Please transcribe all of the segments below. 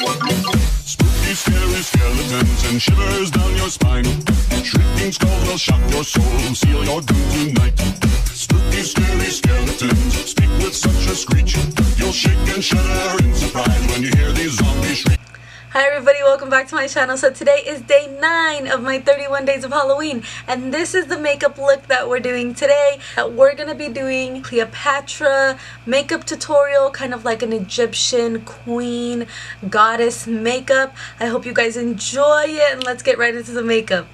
Spooky, scary skeletons and shivers down your spine. Shrieking skulls will shock your soul, seal your doom tonight. Spooky, scary skeletons speak with such a screech. You'll shake and shudder in surprise when you hear these zombies shriek. Hi everybody, welcome back to my channel. So today is day 9 of my 31 days of Halloween, and this is the makeup look that we're doing today. We're gonna be doing Cleopatra makeup tutorial, kind of like an Egyptian queen goddess makeup. I hope you guys enjoy it, and let's get right into the makeup.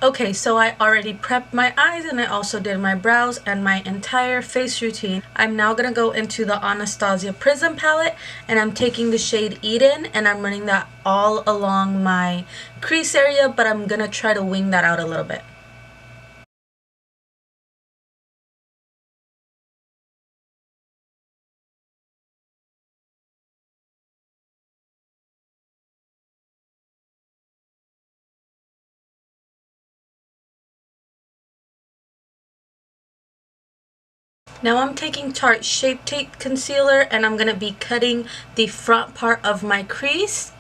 Okay, so I already prepped my eyes and I also did my brows and my entire face routine. I'm now going to go into the Anastasia Prism palette, and I'm taking the shade Eden and I'm running that all along my crease area, but I'm going to try to wing that out a little bit. Now I'm taking Tarte Shape Tape Concealer and I'm going to be cutting the front part of my crease.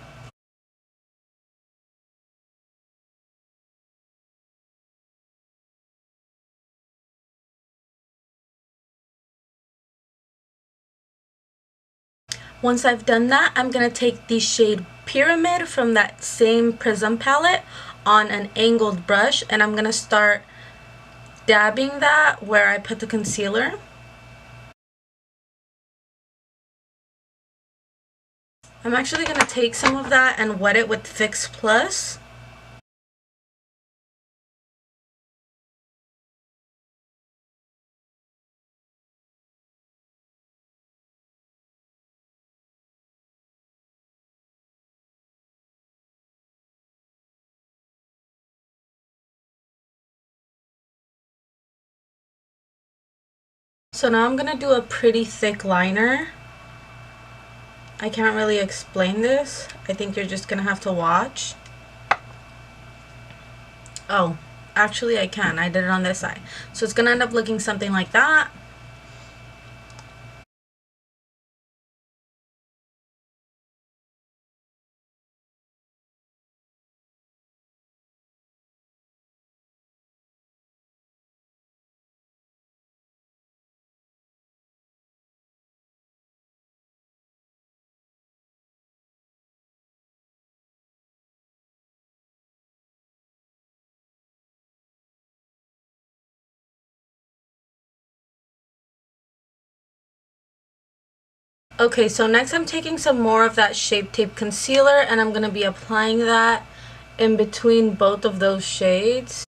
Once I've done that, I'm going to take the shade Pyramid from that same Prism palette on an angled brush, and I'm going to start dabbing that where I put the concealer. I'm actually going to take some of that and wet it with Fix Plus. So now I'm going to do a pretty thick liner. I can't really explain this. I think you're just going to have to watch. Oh, actually I can. I did it on this side. So it's going to end up looking something like that. Okay, so next I'm taking some more of that Shape Tape Concealer and I'm going to be applying that in between both of those shades.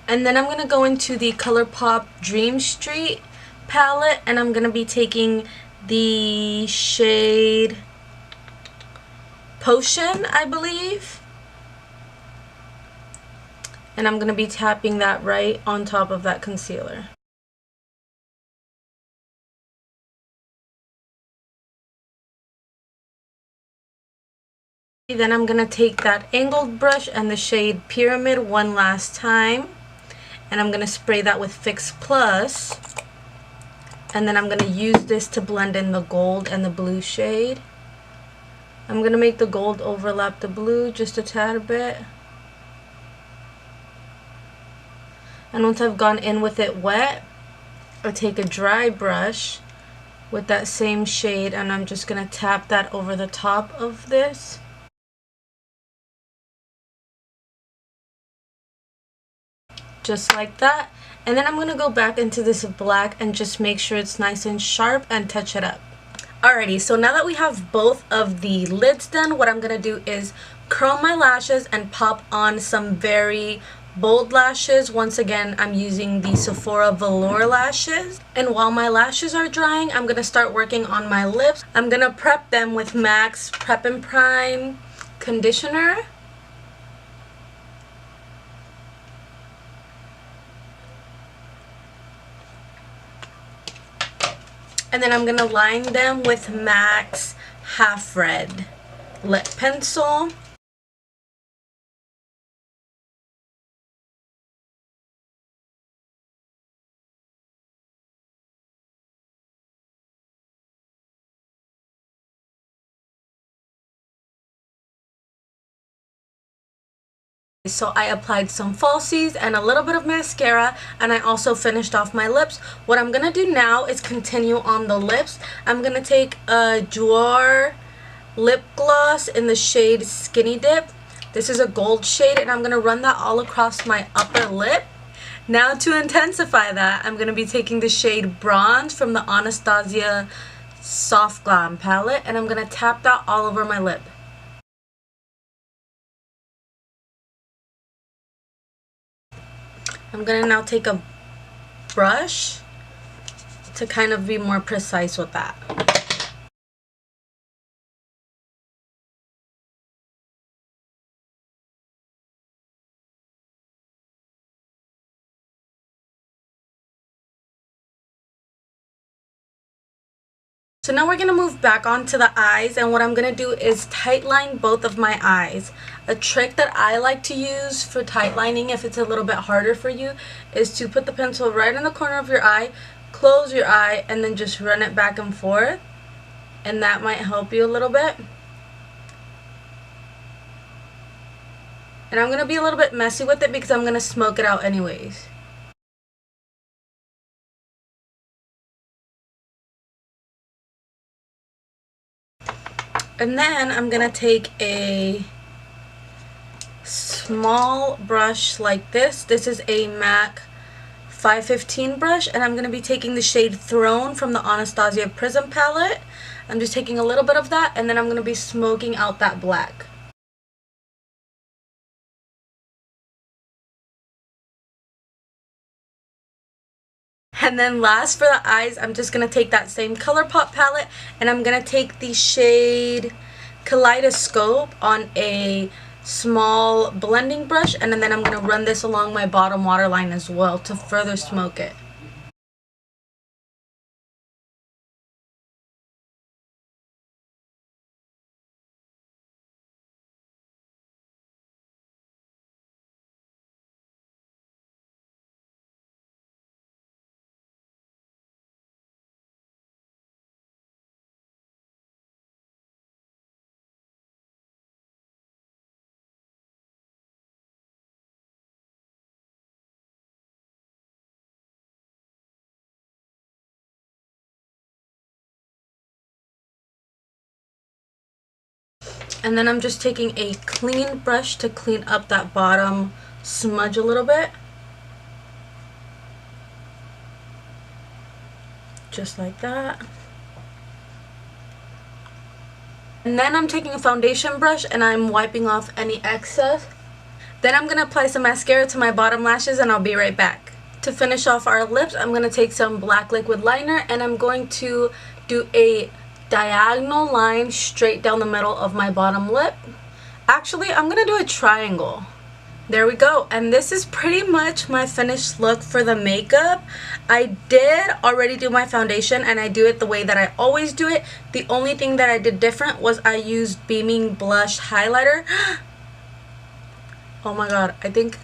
And then I'm going to go into the ColourPop Dream Street palette and I'm going to be taking the shade Potion, I believe. And I'm going to be tapping that right on top of that concealer. Then I'm going to take that angled brush and the shade Pyramid one last time. And I'm going to spray that with Fix Plus. And then I'm going to use this to blend in the gold and the blue shade. I'm going to make the gold overlap the blue just a tad bit. And once I've gone in with it wet, I take a dry brush with that same shade and I'm just going to tap that over the top of this. Just like that. And then I'm going to go back into this black and just make sure it's nice and sharp and touch it up. Alrighty, so now that we have both of the lids done, what I'm going to do is curl my lashes and pop on some very bold lashes. Once again, I'm using the Sephora Velour lashes. And while my lashes are drying, I'm going to start working on my lips. I'm going to prep them with MAC's Prep and Prime conditioner. And then I'm going to line them with MAC's Half Red lip pencil. So I applied some falsies and a little bit of mascara, and I also finished off my lips. What I'm gonna do now is continue on the lips. I'm gonna take a Dior lip gloss in the shade Skinny Dip. This is a gold shade, and I'm gonna run that all across my upper lip. Now to intensify that, I'm gonna be taking the shade Bronze from the Anastasia Soft Glam palette, and I'm gonna tap that all over my lip. I'm gonna now take a brush to kind of be more precise with that. So now we're going to move back onto the eyes, and what I'm going to do is tight line both of my eyes. A trick that I like to use for tight lining, if it's a little bit harder for you, is to put the pencil right in the corner of your eye, close your eye, and then just run it back and forth. And that might help you a little bit. And I'm going to be a little bit messy with it because I'm going to smoke it out anyways. And then I'm going to take a small brush like this. This is a MAC 515 brush, and I'm going to be taking the shade Throne from the Anastasia Prism palette. I'm just taking a little bit of that, and then I'm going to be smoking out that black. And then last for the eyes, I'm just going to take that same ColourPop palette, and I'm going to take the shade Kaleidoscope on a small blending brush, and then I'm going to run this along my bottom waterline as well to further smoke it. And then I'm just taking a clean brush to clean up that bottom smudge a little bit. Just like that. And then I'm taking a foundation brush and I'm wiping off any excess. Then I'm going to apply some mascara to my bottom lashes, and I'll be right back. To finish off our lips, I'm going to take some black liquid liner, and I'm going to do a diagonal line straight down the middle of my bottom lip. Actually, I'm gonna do a triangle. There we go. And this is pretty much my finished look for the makeup. I did already do my foundation, and I do it the way that I always do it. The only thing that I did different was I used Beaming Blush Highlighter. Oh my god, I think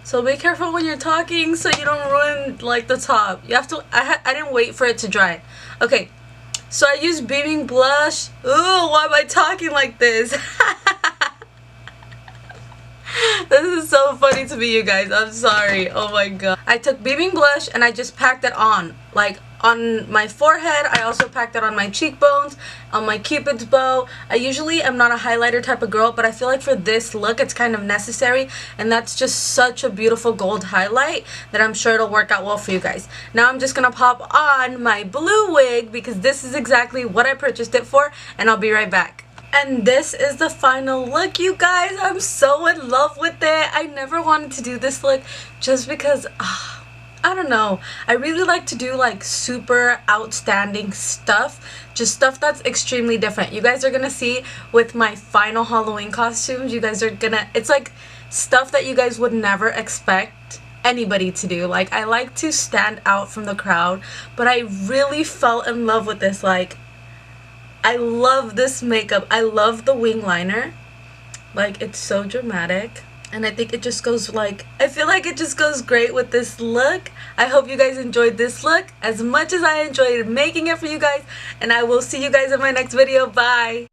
so be careful when you're talking so you don't ruin like the top. You have to, I didn't wait for it to dry. Okay, so I used Beaming Blush. Ooh, why am I talking like this? This is so funny to me, you guys. I'm sorry. Oh my god. I took Beaming Blush and I just packed it on. Like on my forehead. I also packed it on my cheekbones, on my cupid's bow. I usually am not a highlighter type of girl, but I feel like for this look it's kind of necessary, and that's just such a beautiful gold highlight that I'm sure it'll work out well for you guys. Now I'm just gonna pop on my blue wig because this is exactly what I purchased it for, and I'll be right back. And this is the final look, you guys. I'm so in love with it. I never wanted to do this look just because I don't know, I really like to do like super outstanding stuff, just stuff that's extremely different. You guys are gonna see with my final Halloween costumes, you guys are gonna, it's like stuff that you guys would never expect anybody to do. Like, I like to stand out from the crowd, but I really fell in love with this. Like, I love this makeup. I love the wing liner. Like, it's so dramatic. And I think it just goes like, I feel like it just goes great with this look. I hope you guys enjoyed this look as much as I enjoyed making it for you guys. And I will see you guys in my next video. Bye.